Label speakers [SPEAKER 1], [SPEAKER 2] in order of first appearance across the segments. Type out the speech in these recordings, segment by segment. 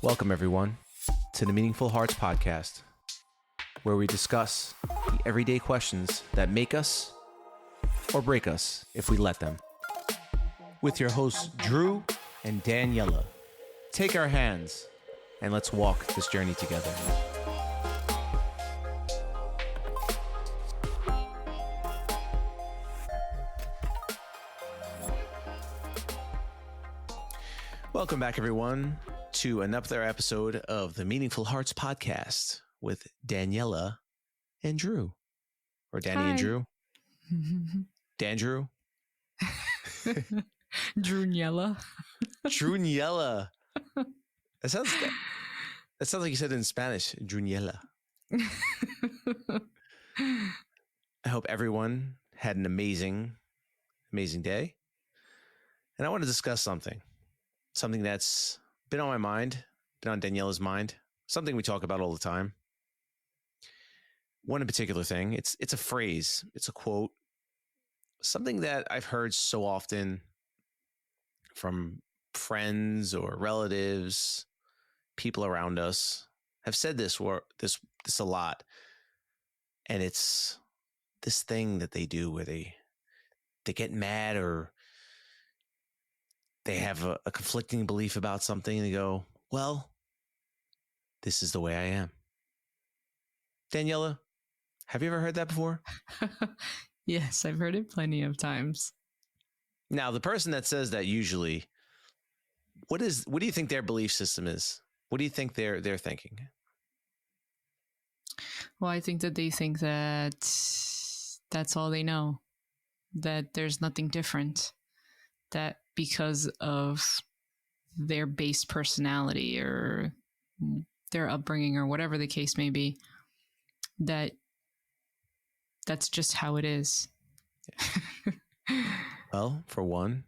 [SPEAKER 1] Welcome, everyone, to the Meaningful Hearts Podcast, where we discuss the everyday questions that make us or break us if we let them. With your hosts, Drew and Daniela. Take our hands and let's walk this journey together. Welcome back, everyone, to another episode of the Meaningful Hearts Podcast with Daniela and Drew. Or Danny and Drew. Dan Drew.
[SPEAKER 2] Druniella.
[SPEAKER 1] Druniella. That sounds like you said it in Spanish. Druniella. I hope everyone had an amazing day. And I want to discuss something that's been on my mind, been on Daniela's mind, something we talk about all the time. One in particular thing, it's a phrase, it's a quote, something that I've heard so often from friends or relatives, people around us have said this a lot. And it's this thing that they do where they get mad or they have a conflicting belief about something and they go, well, this is the way I am. Daniela, have you ever heard that before?
[SPEAKER 2] Yes, I've heard it plenty of times.
[SPEAKER 1] Now, the person that says that usually, what do you think their belief system is? What do you think they're thinking?
[SPEAKER 2] Well, I think that they think that that's all they know, that there's nothing different, that because of their base personality or their upbringing or whatever the case may be, that's just how it is.
[SPEAKER 1] Well, for one,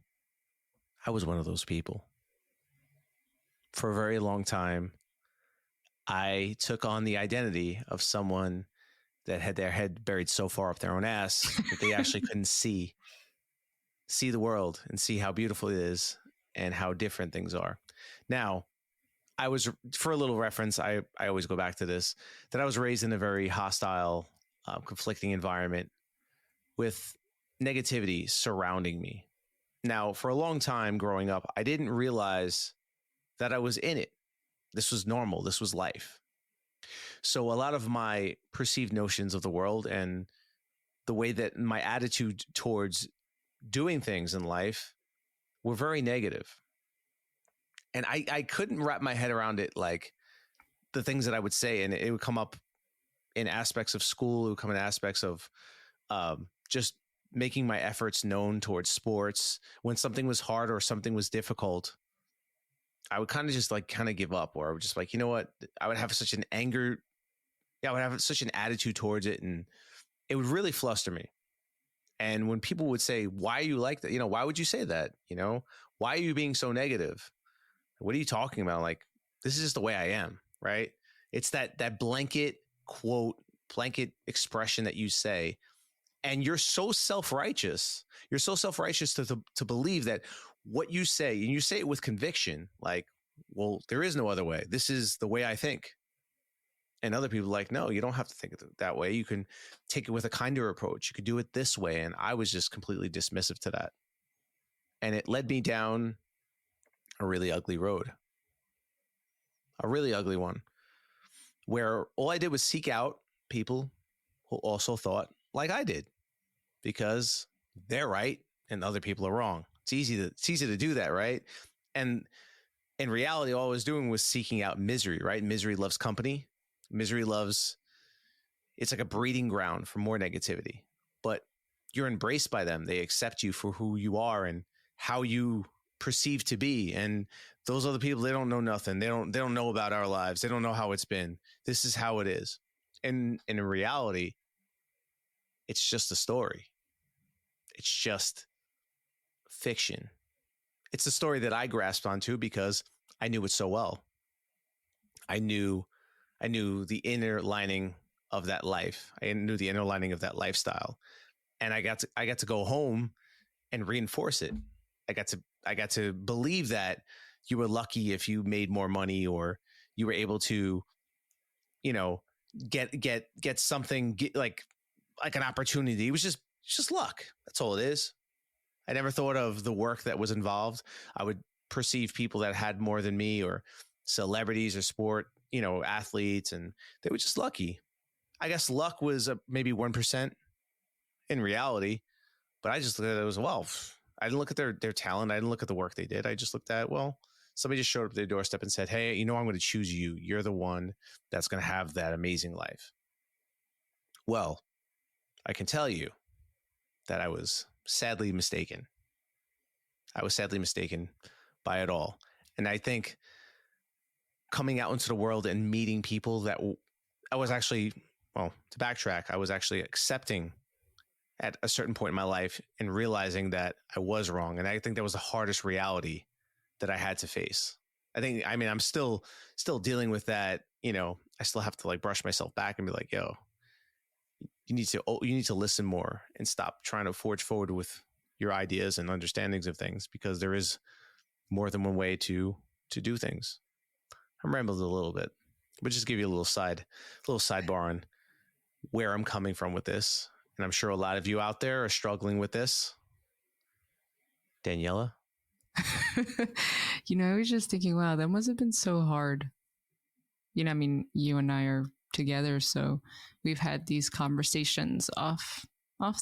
[SPEAKER 1] I was one of those people. For a very long time, I took on the identity of someone that had their head buried so far up their own ass that they actually couldn't see the world and see how beautiful it is and how different things are. Now, I was, for a little reference, I always go back to this, that I was raised in a very hostile, conflicting environment with negativity surrounding me. Now, for a long time growing up, I didn't realize that I was in it. This was normal. This was life. So a lot of my perceived notions of the world and the way that my attitude towards doing things in life were very negative. And I couldn't wrap my head around it, like the things that I would say. And it would come up in aspects of school. It would come in aspects of just making my efforts known towards sports. When something was hard or something was difficult, I would kind of give up, or I would just like, you know what? I would have such an anger. Yeah, I would have such an attitude towards it. And it would really fluster me. And when people would say, why are you like that? Why would you say that? Why are you being so negative? What are you talking about? Like, this is just the way I am, right? It's that blanket quote, blanket expression that you say, and you're so self-righteous. You're so self-righteous to believe that what you say, and you say it with conviction, like, well, there is no other way. This is the way I think. And other people are like, no, you don't have to think that way. You can take it with a kinder approach. You could do it this way. And I was just completely dismissive to that. And it led me down a really ugly road, a really ugly one, where all I did was seek out people who also thought like I did, because they're right and other people are wrong. It's easy to do that, right? And in reality, all I was doing was seeking out misery, right? Misery loves company. It's like a breeding ground for more negativity, but you're embraced by them. They accept you for who you are and how you perceive to be. And those other people, they don't know nothing. They don't know about our lives. They don't know how it's been. This is how it is. And in reality, it's just a story. It's just fiction. It's a story that I grasped onto because I knew it so well. I knew the inner lining of that life. I knew the inner lining of that lifestyle. And I got to go home and reinforce it. I got to believe that you were lucky if you made more money, or you were able to, you know, get something, like an opportunity. It was just luck. That's all it is. I never thought of the work that was involved. I would perceive people that had more than me, or celebrities or sport, athletes, and they were just lucky. I guess luck was maybe 1% in reality, but I just looked at it as, well, I didn't look at their talent. I didn't look at the work they did. I just looked at, well, somebody just showed up at their doorstep and said, hey, I'm going to choose you. You're the one that's going to have that amazing life. Well, I can tell you that I was sadly mistaken. I was sadly mistaken by it all. And I think coming out into the world and meeting people that I was actually, well, to backtrack, I was actually accepting at a certain point in my life and realizing that I was wrong. And I think that was the hardest reality that I had to face. I'm still dealing with that. I still have to brush myself back and be like, yo, you need to listen more and stop trying to forge forward with your ideas and understandings of things, because there is more than one way to do things. I'm rambling a little bit, but just give you a little sidebar on where I'm coming from with this. And I'm sure a lot of you out there are struggling with this. Daniela?
[SPEAKER 2] I was just thinking, wow, that must have been so hard. You and I are together, so we've had these conversations off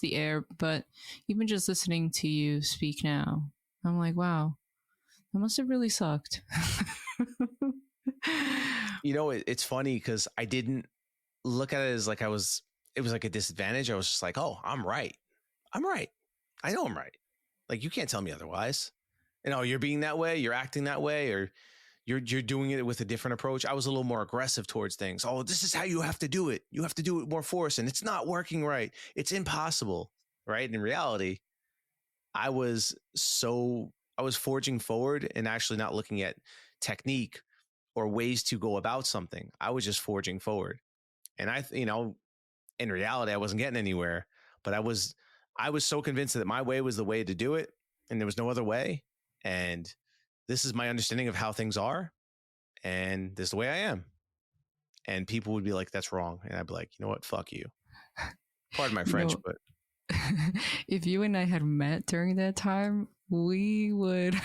[SPEAKER 2] the air, but even just listening to you speak now, I'm like, wow, that must have really sucked.
[SPEAKER 1] It's funny because I didn't look at it as it was like a disadvantage. I was just like, oh, I'm right. I know I'm right. You can't tell me otherwise. You're being that way, you're acting that way, or you're doing it with a different approach. I was a little more aggressive towards things. Oh, this is how you have to do it. You have to do it more force, and it's not working right. It's impossible, right? In reality, I was forging forward and actually not looking at technique or ways to go about something. I was just forging forward. And in reality, I wasn't getting anywhere, but I was so convinced that my way was the way to do it, and there was no other way. And this is my understanding of how things are, and this is the way I am. And people would be like, that's wrong. And I'd be like, you know what? Fuck you. Pardon my French, but
[SPEAKER 2] if you and I had met during that time, we would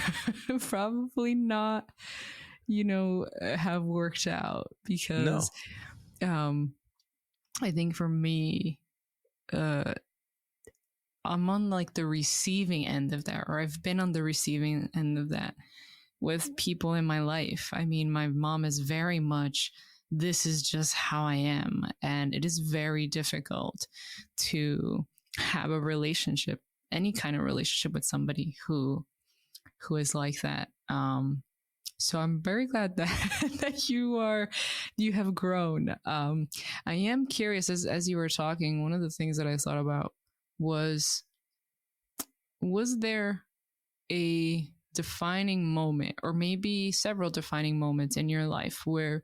[SPEAKER 2] probably not, have worked out, because I think for me, I'm on the receiving end of that, or I've been on the receiving end of that with people in my life. My mom is very much, this is just how I am. And it is very difficult to have a relationship, any kind of relationship, with somebody who is like that. So I'm very glad that you have grown. I am curious, as you were talking, one of the things that I thought about was there a defining moment, or maybe several defining moments in your life, where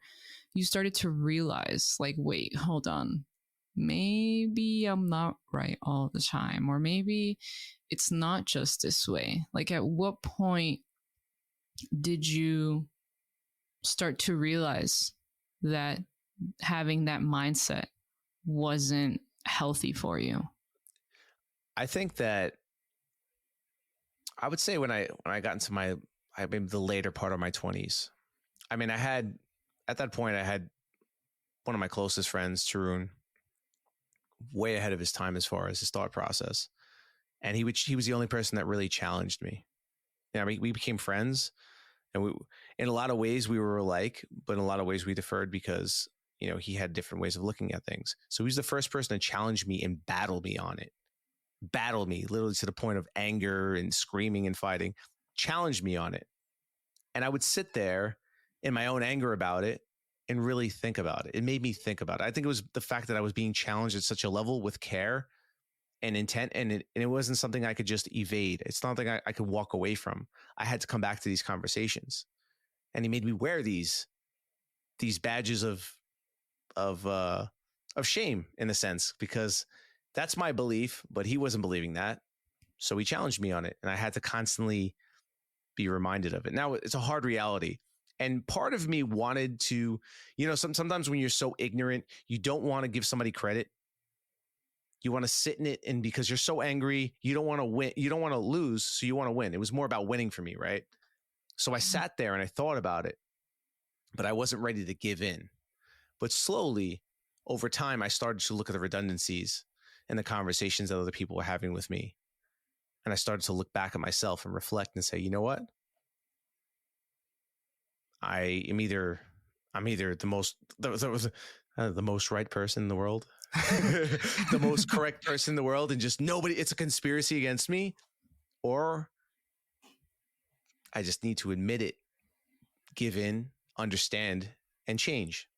[SPEAKER 2] you started to realize, wait, hold on, maybe I'm not right all the time, or maybe it's not just this way? At what point did you start to realize that having that mindset wasn't healthy for you?
[SPEAKER 1] I think that I would say when I got into the later part of my 20s, at that point, I had one of my closest friends, Tarun, way ahead of his time as far as his thought process. And he was the only person that really challenged me. We became friends, and in a lot of ways we were alike, but in a lot of ways we differed, because, he had different ways of looking at things. So he's the first person to challenge me and battle me on it. Battle me literally to the point of anger and screaming and fighting, challenged me on it. And I would sit there in my own anger about it and really think about it. It made me think about it. I think it was the fact that I was being challenged at such a level with care and intent, and it wasn't something I could just evade. It's not something I could walk away from. I had to come back to these conversations, and he made me wear these badges of shame, in a sense, because that's my belief, but he wasn't believing that. So he challenged me on it, and I had to constantly be reminded of it. Now it's a hard reality. And part of me wanted to, sometimes when you're so ignorant, you don't want to give somebody credit. You want to sit in it. And because you're so angry, you don't want to win. You don't want to lose. So you want to win. It was more about winning for me. Right. So I sat there and I thought about it, but I wasn't ready to give in. But slowly over time, I started to look at the redundancies and the conversations that other people were having with me. And I started to look back at myself and reflect and say, you know what? I'm either the most right person in the world, the most correct person in the world, and just nobody, it's a conspiracy against me, or I just need to admit it, give in, understand, and change.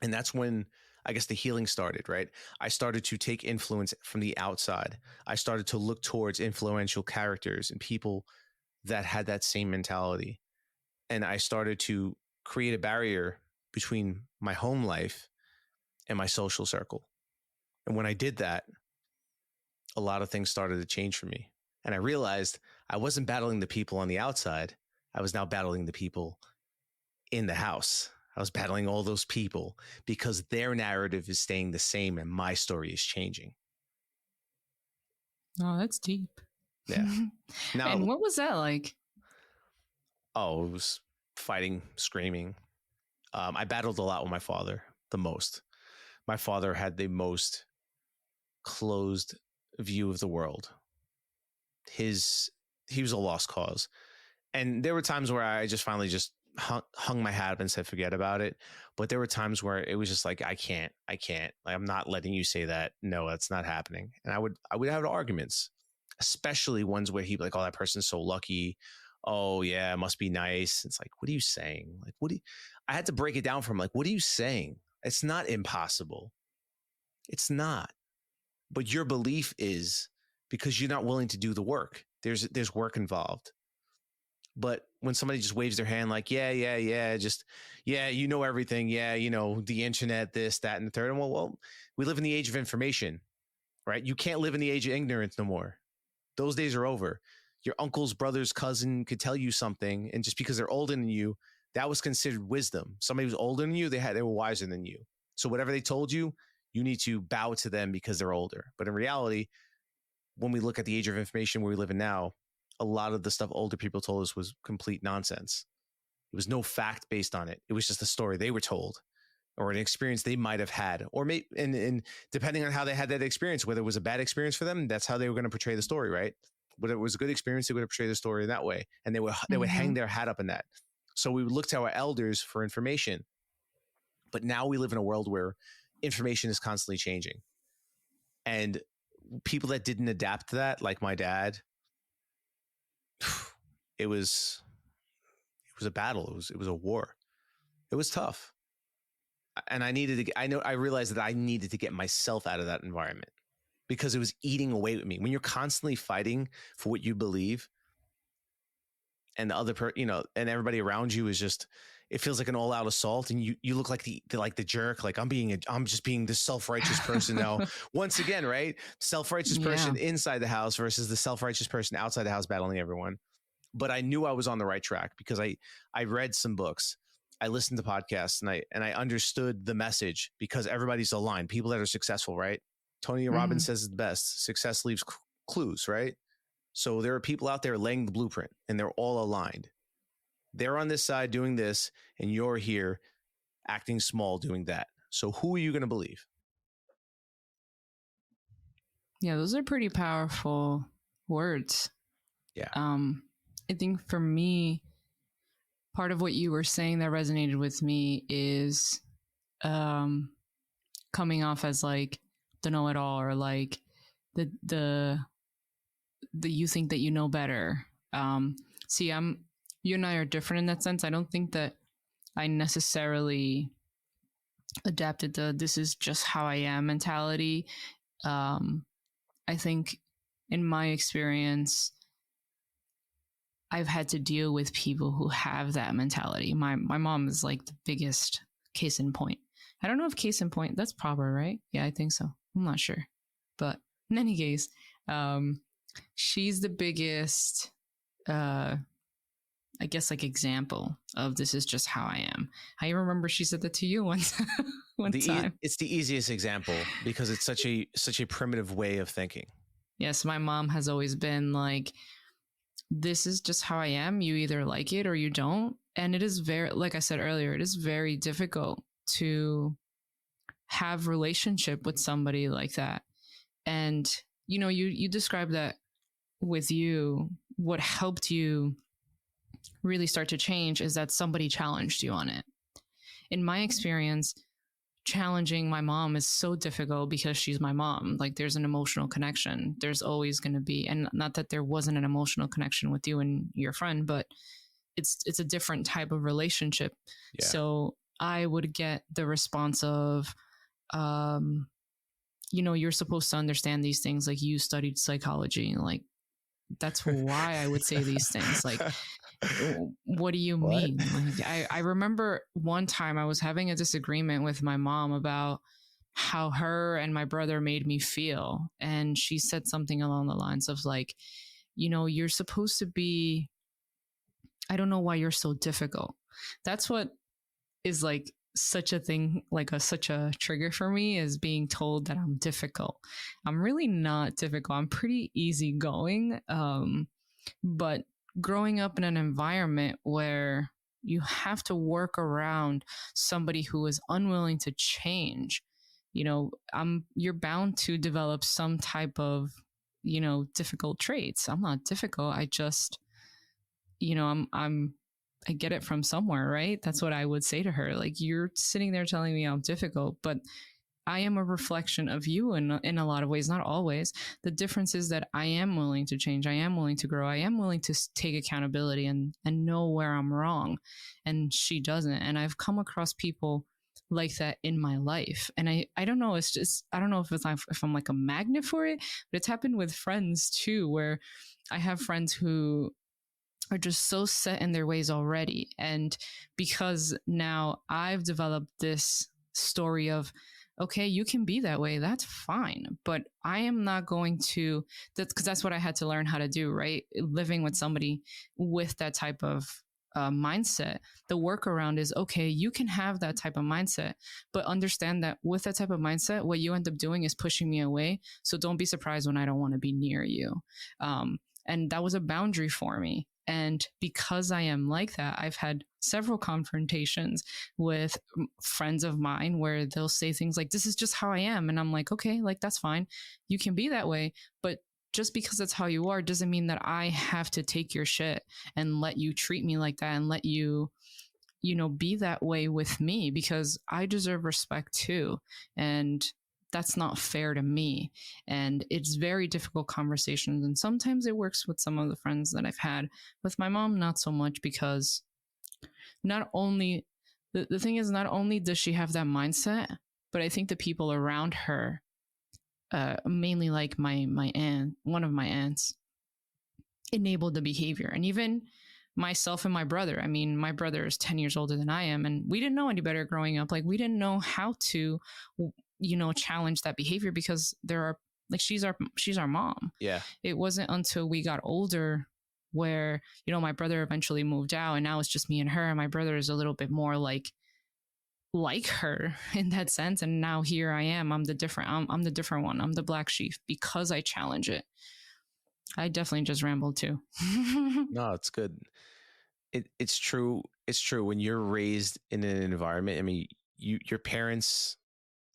[SPEAKER 1] And that's when I guess the healing started, right? I started to take influence from the outside. I started to look towards influential characters and people that had that same mentality. And I started to create a barrier between my home life and my social circle. And when I did that, a lot of things started to change for me. And I realized I wasn't battling the people on the outside. I was now battling the people in the house. I was battling all those people because their narrative is staying the same and my story is changing.
[SPEAKER 2] Oh, that's deep.
[SPEAKER 1] Yeah. Now,
[SPEAKER 2] and what was that like?
[SPEAKER 1] Oh, it was fighting, screaming. I battled a lot with my father, the most. My father had the most closed view of the world. He was a lost cause. And there were times where I just finally just hung my hat up and said, forget about it. But there were times where it was just like, I can't, like, I'm not letting you say that. No, that's not happening. And I would have arguments, especially ones where he'd be like, oh, that person's so lucky. Oh yeah, it must be nice. It's like, what are you saying? Like, I had to break it down from like, what are you saying? It's not impossible. It's not. But your belief is because you're not willing to do the work. There's work involved. But when somebody just waves their hand like, yeah, just, yeah, you know everything. Yeah, the internet, this, that, and the third. And well, we live in the age of information, right? You can't live in the age of ignorance no more. Those days are over. Your uncle's brother's cousin could tell you something, and just because they're older than you, that was considered wisdom. Somebody who's older than you, they were wiser than you. So whatever they told you, you need to bow to them because they're older. But in reality, when we look at the age of information where we live in now, a lot of the stuff older people told us was complete nonsense. There was no fact based on it. It was just a story they were told or an experience they might have had, or maybe, and depending on how they had that experience, whether it was a bad experience for them, that's how they were going to portray the story, right? Whether it was a good experience, they would portray the story in that way. And they would hang their hat up in that. So we would look to our elders for information. But now we live in a world where information is constantly changing. And people that didn't adapt to that, like my dad, it was a battle. It was a war. It was tough. And I realized that I needed to get myself out of that environment because it was eating away at me. When you're constantly fighting for what you believe, and the other and everybody around you is just, it feels like an all-out assault, and you look like the jerk. Like I'm just being the self-righteous person now. Once again, right? Self-righteous person inside the house versus the self-righteous person outside the house battling everyone. But I knew I was on the right track because I read some books. I listened to podcasts and I understood the message because everybody's aligned. People that are successful, right? Tony Robbins says it's the best. Success leaves clues, right? So there are people out there laying the blueprint and they're all aligned. They're on this side doing this and you're here acting small doing that. So who are you going to believe?
[SPEAKER 2] Yeah, those are pretty powerful words.
[SPEAKER 1] Yeah.
[SPEAKER 2] I think for me, part of what you were saying that resonated with me is coming off as like the know-it-all, or like the you think that you know better. See, you and I are different in that sense. I don't think that I necessarily adapted the "this is just how I am" mentality. I think in my experience, I've had to deal with people who have that mentality. My mom is like the biggest case in point. I don't know if case in point, that's proper, right? Yeah, I think so. I'm not sure. But in any case, she's the biggest I guess like example of this is just how I am. I remember she said that to you once one time.
[SPEAKER 1] It's the easiest example because it's such a primitive way of thinking.
[SPEAKER 2] Yes, my mom has always been like, this is just how I am. You either like it or you don't. And it is very, like I said earlier, it is very difficult to have relationship with somebody like that. And, you know, you described that with you, what helped you really start to change is that somebody challenged you on it. In my experience, challenging my mom is so difficult because she's my mom. Like there's an emotional connection. There's always going to be, and not that there wasn't an emotional connection with you and your friend, but it's a different type of relationship. Yeah. So I would get the response of, you know, you're supposed to understand these things. Like you studied psychology. Like that's why I would say these things. Like, what do you mean? Like, I remember one time I was having a disagreement with my mom about how her and my brother made me feel. And she said something along the lines of like, you know, you're supposed to be, I don't know why you're so difficult. That's what is like such a thing, like such a trigger for me is being told that I'm difficult. I'm really not difficult. I'm pretty easygoing. But growing up in an environment where you have to work around somebody who is unwilling to change, you know, you're bound to develop some type of, you know, difficult traits. I'm not difficult. I just, you know, I get it from somewhere, right? That's what I would say to her. Like, you're sitting there telling me I'm difficult, but I am a reflection of you in a lot of ways, not always. The difference is that I am willing to change. I am willing to grow. I am willing to take accountability and know where I'm wrong. And she doesn't. And I've come across people like that in my life. And I don't know. It's just, I don't know if I'm like a magnet for it, but it's happened with friends too, where I have friends who are just so set in their ways already. And because now I've developed this story of, okay, you can be that way. That's fine. But I am not going to, because that's what I had to learn how to do, right? Living with somebody with that type of mindset. The workaround is, okay, you can have that type of mindset, but understand that with that type of mindset, what you end up doing is pushing me away. So don't be surprised when I don't want to be near you. And that was a boundary for me. And because I am like that, I've had several confrontations with friends of mine where they'll say things like, this is just how I am. And I'm like, okay, like, that's fine. You can be that way. But just because that's how you are doesn't mean that I have to take your shit and let you treat me like that and let you, you know, be that way with me, because I deserve respect too. And that's not fair to me. And it's very difficult conversations. And sometimes it works with some of the friends that I've had. With my mom, not so much, because not only, the thing is, not only does she have that mindset, but I think the people around her, mainly like my aunt, one of my aunts, enabled the behavior. And even myself and my brother, I mean, my brother is 10 years older than I am, and we didn't know any better growing up. Like, we didn't know how to, you know, challenge that behavior, because there are, like, she's our mom. Yeah. It wasn't until we got older where, you know, my brother eventually moved out and now it's just me and her. And my brother is a little bit more like her in that sense. And now here I am. I'm the different one. I'm the black sheep because I challenge it. I definitely just rambled too.
[SPEAKER 1] No, it's good. It's true. It's true. When you're raised in an environment, I mean, your parents,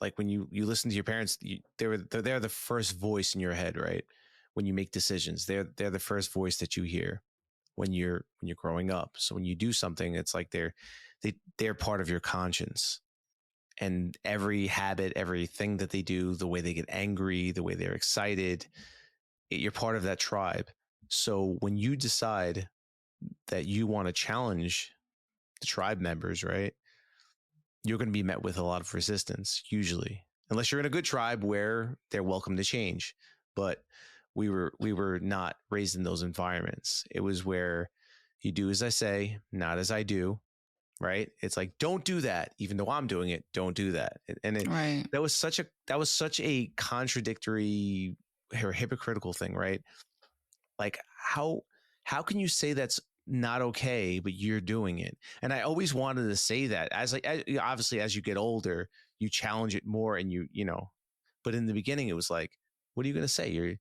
[SPEAKER 1] like when you listen to your parents, they're the first voice in your head, right? When you make decisions, they're the first voice that you hear when you're growing up. So when you do something, it's like they're part of your conscience, and every habit, everything that they do, the way they get angry, the way they're excited, you're part of that tribe. So when you decide that you want to challenge the tribe members, right, you're going to be met with a lot of resistance, usually, unless you're in a good tribe where they're welcome to change. But we were not raised in those environments. It was where you do as I say, not as I do, right? It's like, don't do that, even though I'm doing it. Don't do that. And right. that was such a contradictory or hypocritical thing, right? Like, how How can you say that's not okay, but you're doing it? And I always wanted to say that obviously as you get older, you challenge it more and but in the beginning it was like, what are you going to say?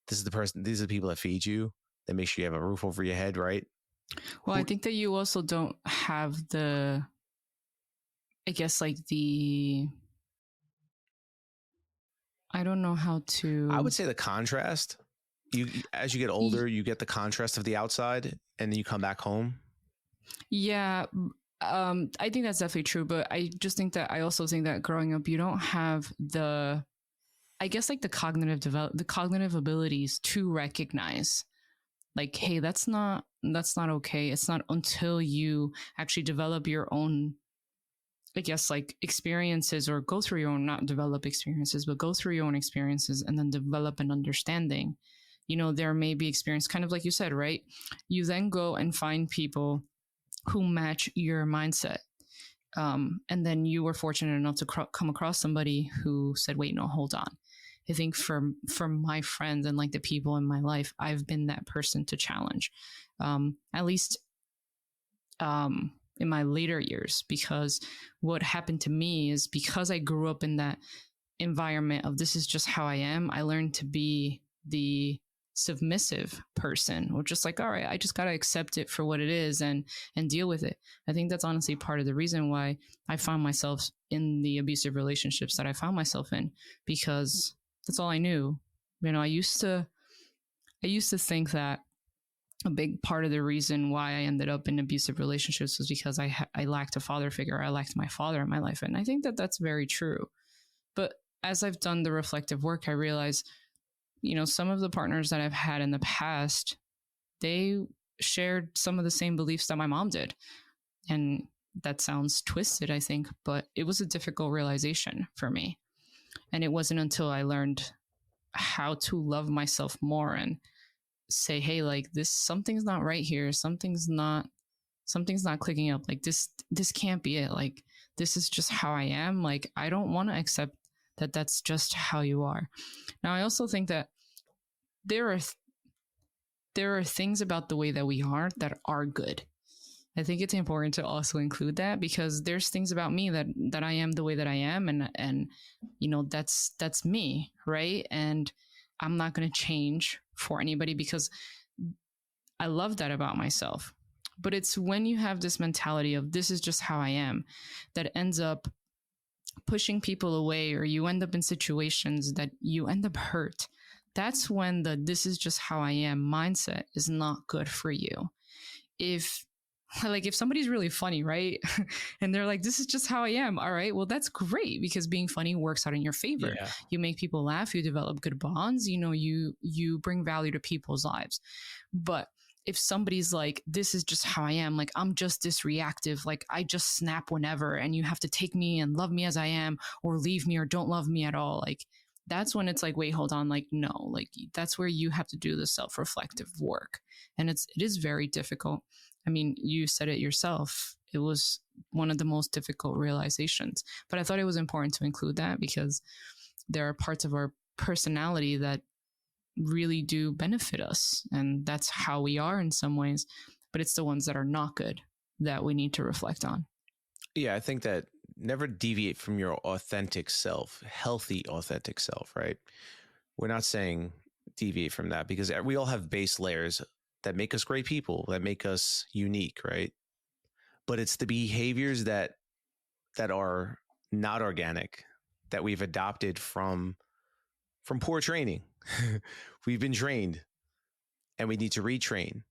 [SPEAKER 1] These are the people that feed you, that make sure you have a roof over your head, right?
[SPEAKER 2] Well, I think that you also don't have I guess like I don't know how to.
[SPEAKER 1] I would say the contrast. As you get older, you get the contrast of the outside, and then you come back home.
[SPEAKER 2] Yeah, I think that's definitely true. But I just think that I also think that growing up, you don't have I guess like the cognitive abilities to recognize, like, hey, that's not okay. It's not until you actually develop your own, I guess, like experiences, or go through your own, not develop experiences, but go through your own experiences and then develop an understanding. There may be experience, kind of like you said, right? You then go and find people who match your mindset. And then you were fortunate enough to come across somebody who said, wait, no, hold on. I think for my friends and like the people in my life, I've been that person to challenge, at least in my later years, because what happened to me is, because I grew up in that environment of this is just how I am, I learned to be the submissive person, or just like, all right, I just got to accept it for what it is and deal with it. I think that's honestly part of the reason why I found myself in the abusive relationships that I found myself in, because that's all I knew. I used to think that a big part of the reason why I ended up in abusive relationships was because I lacked a father figure. I lacked my father in my life. And I think that that's very true. But as I've done the reflective work, I realize, some of the partners that I've had in the past, they shared some of the same beliefs that my mom did. And that sounds twisted, I think, but it was a difficult realization for me. And it wasn't until I learned how to love myself more and say, hey, like something's not right here. Something's not clicking up. Like this can't be it. Like, this is just how I am. Like, I don't want to accept that that's just how you are. Now, I also think that there are things about the way that we are that are good. I think it's important to also include that, because there's things about me that I am the way that I am, and that's me, right? And I'm not going to change for anybody, because I love that about myself. But it's when you have this mentality of this is just how I am, that ends up pushing people away, or you end up in situations that you end up hurt. That's when the this is just how I am mindset is not good for you. If somebody's really funny, right? And they're like, this is just how I am. All right, well, that's great, because being funny works out in your favor. Yeah. You make people laugh, you develop good bonds, you bring value to people's lives. But if somebody's like, this is just how I am, like, I'm just this reactive, like, I just snap whenever, and you have to take me and love me as I am, or leave me or don't love me at all, like, that's when it's like, wait, hold on, like, no, like, that's where you have to do the self-reflective work. And it is very difficult. I mean, you said it yourself. It was one of the most difficult realizations. But I thought it was important to include that, because there are parts of our personality that really do benefit us. And that's how we are in some ways. But it's the ones that are not good that we need to reflect on.
[SPEAKER 1] Yeah, I think that never deviate from your authentic self, healthy, authentic self, right? We're not saying deviate from that, because we all have base layers that make us great people, that make us unique, right? But it's the behaviors that are not organic, that we've adopted from poor training. We've been trained, and we need to retrain,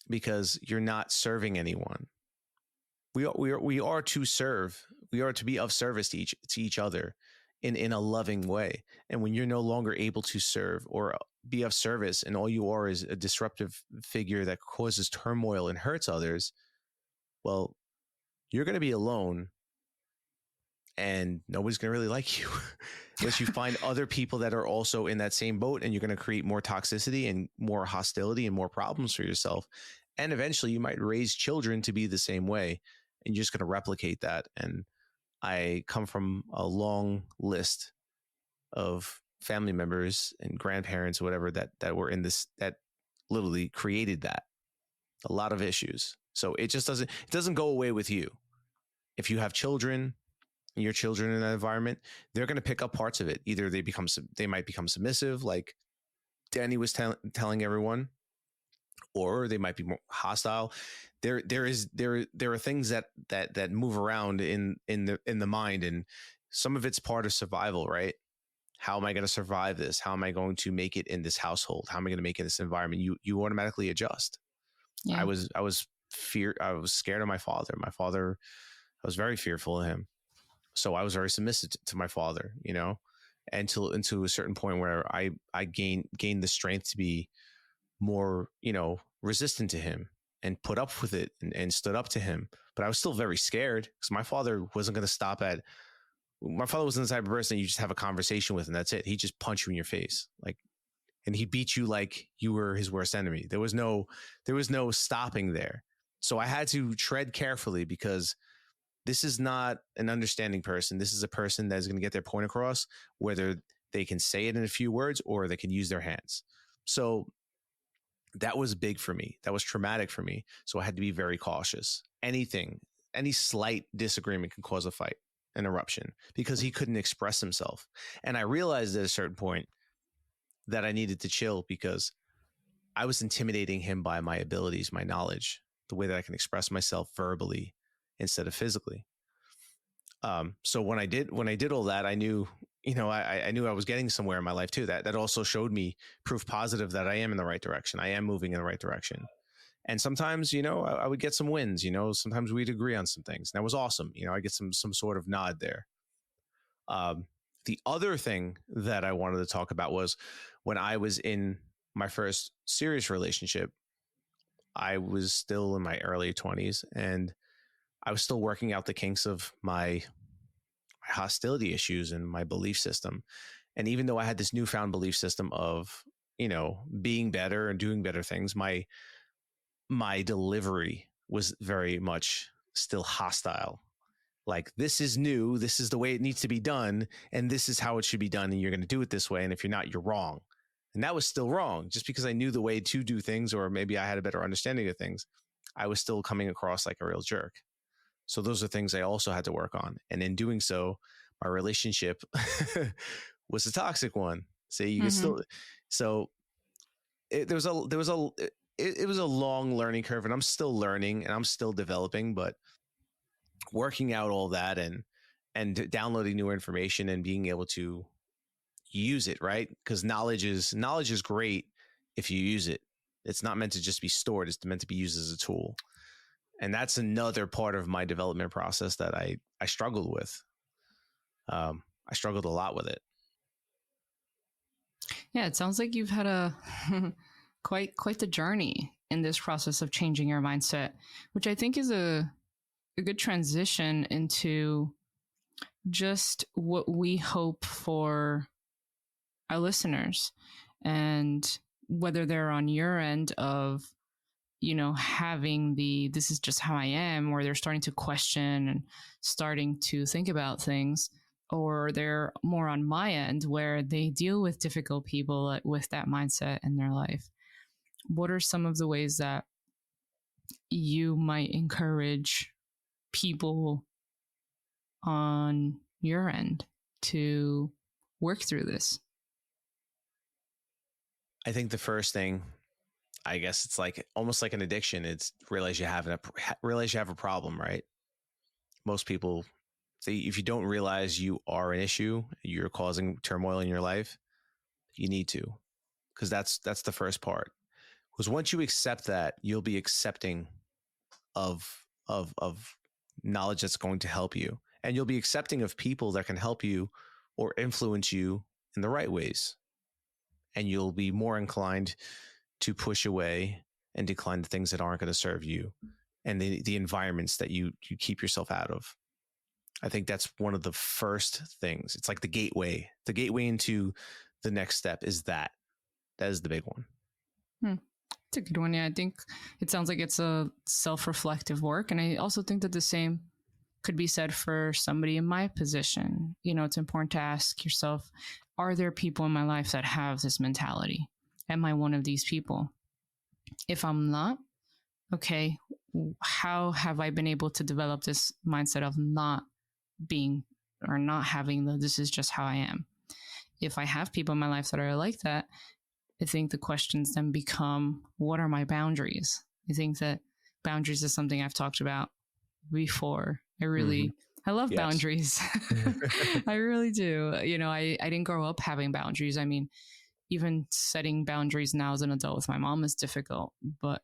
[SPEAKER 1] because you're not serving anyone. We are to serve. We are to be of service to each other in a loving way. And when you're no longer able to serve or be of service, and all you are is a disruptive figure that causes turmoil and hurts others, well, you're going to be alone, and nobody's going to really like you unless you find other people that are also in that same boat, and you're going to create more toxicity and more hostility and more problems for yourself. And eventually you might raise children to be the same way, and you're just going to replicate that. And I come from a long list of family members and grandparents or whatever that were in this, that literally created that. a lot of issues. So it doesn't go away with you. If you have children, your children in that environment, they're going to pick up parts of it. Either they might become submissive, like Danny was telling everyone, or they might be more hostile. There are things that move around in the mind, and some of it's part of survival, right? How am I going to survive this? How am I going to make it in this household? How am I going to make it in this environment? You automatically adjust. Yeah. I was scared of my father. I was very fearful of him. So I was very submissive to my father, until a certain point where I gained the strength to be more, resistant to him and put up with it and stood up to him. But I was still very scared because my father wasn't the type of person you just have a conversation with and that's it. He just punch you in your face. And he beat you like you were his worst enemy. There was no stopping there. So I had to tread carefully because this is not an understanding person. This is a person that is going to get their point across, whether they can say it in a few words or they can use their hands. So that was big for me. That was traumatic for me. So I had to be very cautious. Any slight disagreement can cause a fight, an eruption, because he couldn't express himself. And I realized at a certain point that I needed to chill because I was intimidating him by my abilities, my knowledge, the way that I can express myself verbally instead of physically. So when I did all that, I knew, I knew I was getting somewhere in my life too. That also showed me proof positive that I am in the right direction. I am moving in the right direction. And sometimes, I would get some wins, sometimes we'd agree on some things. And that was awesome. I get some sort of nod there. The other thing that I wanted to talk about was when I was in my first serious relationship, I was still in my early 20s and I was still working out the kinks of my hostility issues and my belief system. And even though I had this newfound belief system of, being better and doing better things, my delivery was very much still hostile. Like, this is new. This is the way it needs to be done. And this is how it should be done. And you're going to do it this way. And if you're not, you're wrong. And that was still wrong. Just because I knew the way to do things, or maybe I had a better understanding of things, I was still coming across like a real jerk. So those are things I also had to work on. And in doing so, my relationship was a toxic one. So you can still, so it was a long learning curve, and I'm still learning and I'm still developing, but working out all that and downloading new information and being able to use it, right? Because knowledge is great if you use it. It's not meant to just be stored. It's meant to be used as a tool. And that's another part of my development process that I struggled with. I struggled a lot with it.
[SPEAKER 2] Yeah, it sounds like you've had a quite the journey in this process of changing your mindset, which I think is a good transition into just what we hope for our listeners, and whether they're on your end of, having this is just how I am, or they're starting to question and starting to think about things, or they're more on my end where they deal with difficult people with that mindset in their life. What are some of the ways that you might encourage people on your end to work through this?
[SPEAKER 1] I think the first thing, I guess it's like almost like an addiction. It's realize you have a problem, right? Most people say if you don't realize you are an issue, you're causing turmoil in your life, you need to, because that's the first part. Because once you accept that, you'll be accepting of knowledge that's going to help you, and you'll be accepting of people that can help you or influence you in the right ways, and you'll be more inclined to push away and decline the things that aren't going to serve you and the environments that you keep yourself out of. I think that's one of the first things. It's like the gateway into the next step is that is the big one.
[SPEAKER 2] It's a good one. Yeah, I think it sounds like it's a self-reflective work. And I also think that the same could be said for somebody in my position. It's important to ask yourself, are there people in my life that have this mentality? Am I one of these people? If I'm not, okay, how have I been able to develop this mindset of not being or not having this is just how I am? If I have people in my life that are like that, I think the questions then become, what are my boundaries? I think that boundaries is something I've talked about before. I love boundaries. I really do. I didn't grow up having boundaries. I mean, even setting boundaries now as an adult with my mom is difficult, but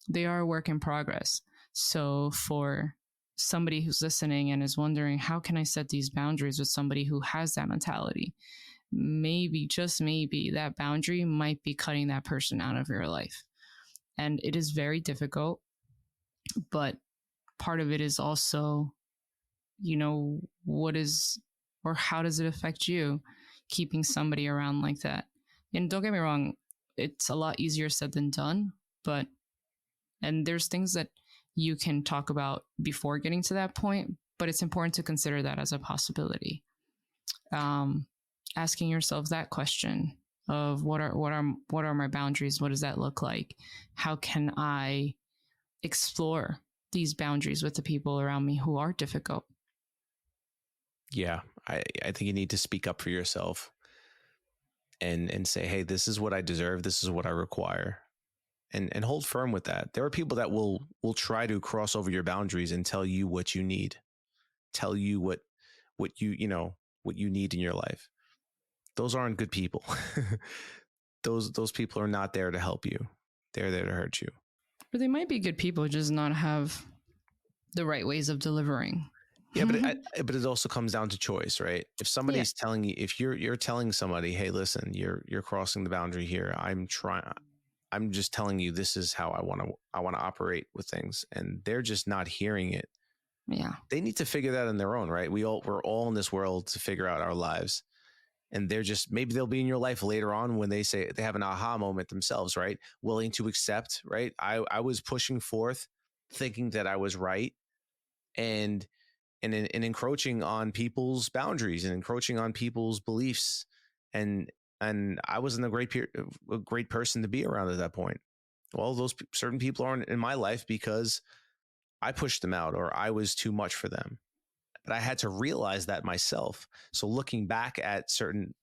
[SPEAKER 2] they are a work in progress. So for somebody who's listening and is wondering, how can I set these boundaries with somebody who has that mentality? Maybe, just maybe, that boundary might be cutting that person out of your life. And it is very difficult, but part of it is also, how does it affect you keeping somebody around like that? And don't get me wrong, it's a lot easier said than done, and there's things that you can talk about before getting to that point, but it's important to consider that as a possibility. Asking yourself that question of what are my boundaries? What does that look like? How can I explore these boundaries with the people around me who are difficult?
[SPEAKER 1] Yeah, I think you need to speak up for yourself and say, hey, this is what I deserve. This is what I require. And hold firm with that. There are people that will try to cross over your boundaries and tell you what you need, tell you what you need in your life. Those aren't good people. Those people are not there to help you. They're there to hurt you.
[SPEAKER 2] But they might be good people, just not have the right ways of delivering.
[SPEAKER 1] Yeah, but it also comes down to choice, right? If somebody's telling you, if you're telling somebody, hey, listen, you're crossing the boundary here. I'm just telling you, this is how I want to operate with things, and they're just not hearing it.
[SPEAKER 2] Yeah,
[SPEAKER 1] they need to figure that on their own, right? We're all in this world to figure out our lives, and maybe they'll be in your life later on when they say they have an aha moment themselves, right? Willing to accept, right? I was pushing forth, thinking that I was right, and encroaching on people's boundaries and encroaching on people's beliefs, and I wasn't a great person to be around at that point. Well, those certain people aren't in my life because I pushed them out or I was too much for them. But I had to realize that myself. So looking back at certain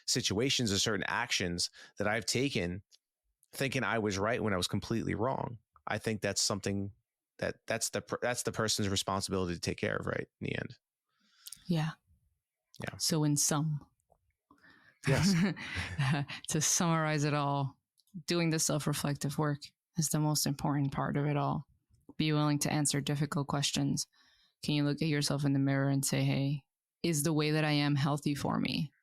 [SPEAKER 1] situations or certain actions that I've taken, thinking I was right when I was completely wrong, I think that's something that's the person's responsibility to take care of, right? In the end.
[SPEAKER 2] Yeah. So in sum,
[SPEAKER 1] yes,
[SPEAKER 2] to summarize it all, doing the self-reflective work is the most important part of it all. Be willing to answer difficult questions. Can you look at yourself in the mirror and say, hey, is the way that I am healthy for me?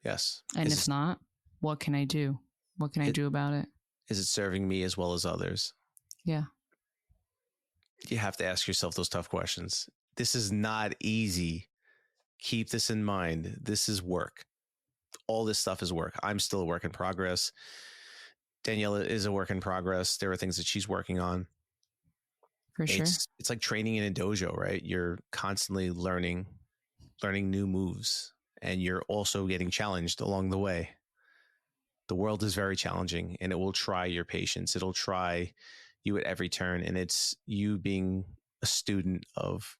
[SPEAKER 1] Yes.
[SPEAKER 2] And if not, what can I do? What can I do about it?
[SPEAKER 1] Is it serving me as well as others?
[SPEAKER 2] Yeah.
[SPEAKER 1] You have to ask yourself those tough questions. This is not easy. Keep this in mind. This is work. All this stuff is work. I'm still a work in progress. Daniela is a work in progress. There are things that she's working on.
[SPEAKER 2] For sure.
[SPEAKER 1] It's like training in a dojo, right? You're constantly learning new moves, and you're also getting challenged along the way. The world is very challenging, and it will try your patience. It'll try you at every turn, and it's you being a student of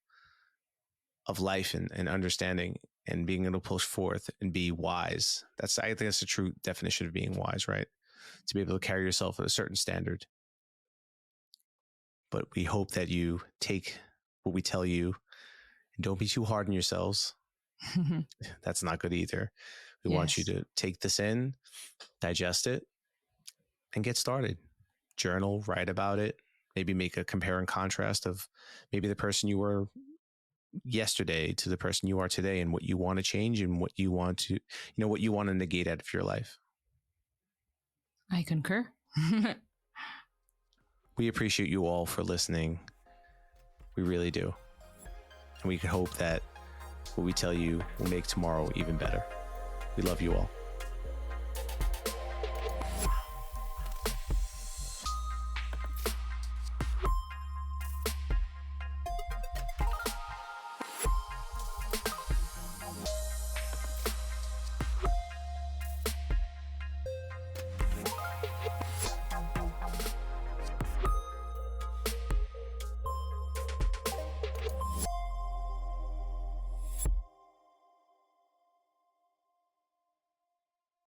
[SPEAKER 1] life and understanding and being able to push forth and be wise. I think that's the true definition of being wise, right? To be able to carry yourself at a certain standard. But we hope that you take what we tell you and don't be too hard on yourselves. That's not good either. We want you to take this in, digest it, and get started. Journal, write about it, maybe make a compare and contrast of maybe the person you were yesterday to the person you are today, and what you want to change and what you want to, what you want to negate out of your life.
[SPEAKER 2] I concur.
[SPEAKER 1] We appreciate you all for listening. We really do. And we can hope that what we tell you will make tomorrow even better. We love you all.